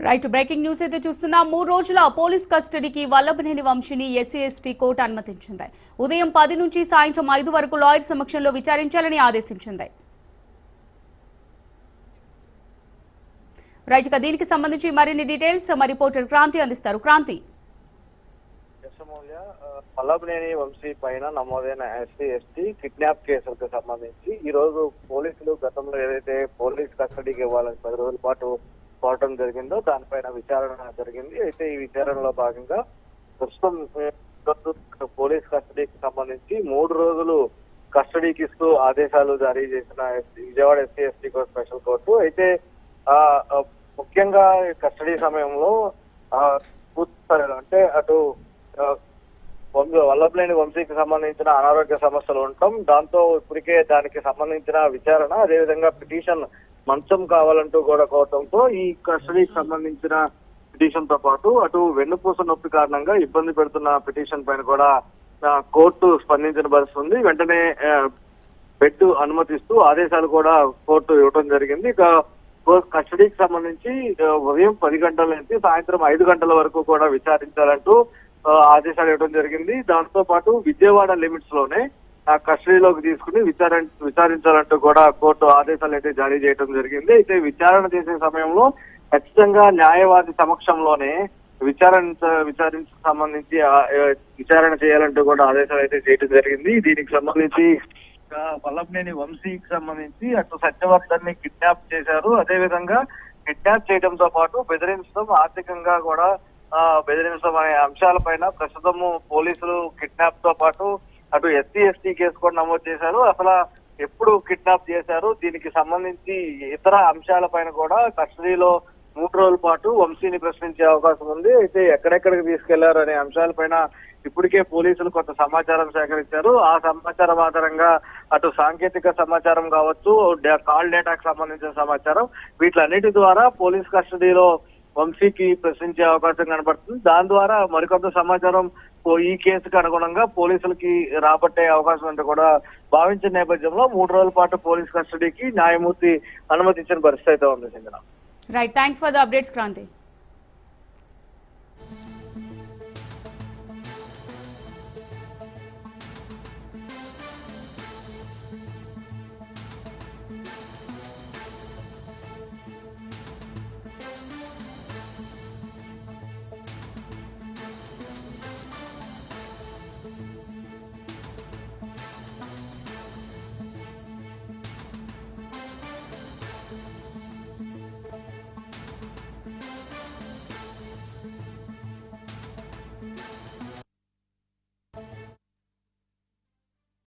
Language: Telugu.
రైట్ బ్రేకింగ్ న్యూస్ అయితే చూస్తున్నాం. 3 రోజుల పోలీస్ కస్టడీకి వల్లభనేని వంశీని ఎస్సీ ఎస్టీ కోర్టు అనుమతించింది. ఉదయం 10 నుంచి సాయంత్రం 5 వరకు లాయర్ సమక్షంలో విచారించాలని ఆదేశించింది. రైట్ గా దీనికి సంబంధించి మరిన్ని డీటెయిల్స్ మా రిపోర్టర్ క్రాంతి అందిస్తారు. క్రాంతి, వల్లభనేని వంశీ పైన నమోదైన ఎస్సీ ఎస్టీ కిడ్నాప్ కేసులకు సంబంధించి ఈ రోజు పోలీసులు గతంలో ఏదైతే పోలీస్ కస్టడీకి ఇవ్వాలని 10 రోజుల పాటు కోరటం జరిగిందో దానిపైన విచారణ జరిగింది. అయితే ఈ విచారణలో భాగంగా ప్రస్తుతం పోలీస్ కస్టడీకి సంబంధించి 3 రోజులు కస్టడీకి ఇస్తూ ఆదేశాలు జారీ చేసిన Vijayawada SC ST court special court అయితే ముఖ్యంగా కస్టడీ సమయంలో అంటే అటు వల్లభనేని వంశీకి సంబంధించిన అనారోగ్య సమస్యలు ఉండటం, దాంతో ఇప్పటికే దానికి సంబంధించిన విచారణ, అదేవిధంగా పిటిషన్ మంచం కావాలంటూ కూడా కోరటంతో ఈ కస్టడీకి సంబంధించిన పిటిషన్ తో పాటు అటు వెన్నుపూస నొప్పి కారణంగా ఇబ్బంది పెడుతున్న పిటిషన్ పైన కూడా కోర్టు స్పందించిన పరిస్థితి ఉంది. వెంటనే బెడ్ అనుమతిస్తూ ఆదేశాలు కూడా కోర్టు ఇవ్వడం జరిగింది. ఇక కస్టడీకి సంబంధించి ఉదయం 10 గంటల నుంచి సాయంత్రం 5 గంటల వరకు కూడా విచారించాలంటూ ఆదేశాలు ఇవ్వడం జరిగింది. దాంతో పాటు విజయవాడ లిమిట్స్ లోనే కస్టడీలోకి తీసుకుని విచారించాలంటూ కూడా కోర్టు ఆదేశాలు అయితే జారీ చేయడం జరిగింది. అయితే విచారణ చేసే సమయంలో ఖచ్చితంగా న్యాయవాది సమక్షంలోనే విచారణ సంబంధించి విచారణ చేయాలంటూ కూడా ఆదేశాలు అయితే చేయడం జరిగింది. దీనికి సంబంధించి వల్లభనేని వంశీకి సంబంధించి అటు సత్యవర్ధన్ ని కిడ్నాప్ చేశారు. అదే విధంగా కిడ్నాప్ చేయడంతో పాటు బెదిరించడం, ఆర్థికంగా కూడా బెదిరించడం అనే అంశాలపైన ప్రస్తుతము పోలీసులు కిడ్నాప్ తో పాటు అటు ఎస్సీ ఎస్టీ కేసు కూడా నమోదు చేశారు. అసలు ఎప్పుడు కిడ్నాప్ చేశారు, దీనికి సంబంధించి ఇతర అంశాలపైన కూడా కస్టడీలో 3 రోజుల పాటు వంశీని ప్రశ్నించే అవకాశం ఉంది. అయితే ఎక్కడెక్కడికి తీసుకెళ్లారు అనే అంశాలపైన ఇప్పటికే పోలీసులు కొంత సమాచారం సేకరించారు. ఆ సమాచారం ఆధారంగా అటు సాంకేతిక సమాచారం కావచ్చు, కాల్ డేటాకు సంబంధించిన సమాచారం, వీటిలన్నిటి ద్వారా పోలీస్ కస్టడీలో వంశీకి ప్రశ్నించే అవకాశం కనబడుతుంది. దాని ద్వారా మరికొంత సమాచారం ఈ కేసుకు అనుగుణంగా పోలీసులకి రాబట్టే అవకాశం అంటే కూడా భావించిన నేపథ్యంలో 3 రోజుల పాటు పోలీస్ కస్టడీకి న్యాయమూర్తి అనుమతించిన పరిస్థితి అయితే ఉంది. Right, thanks for the updates Kranti.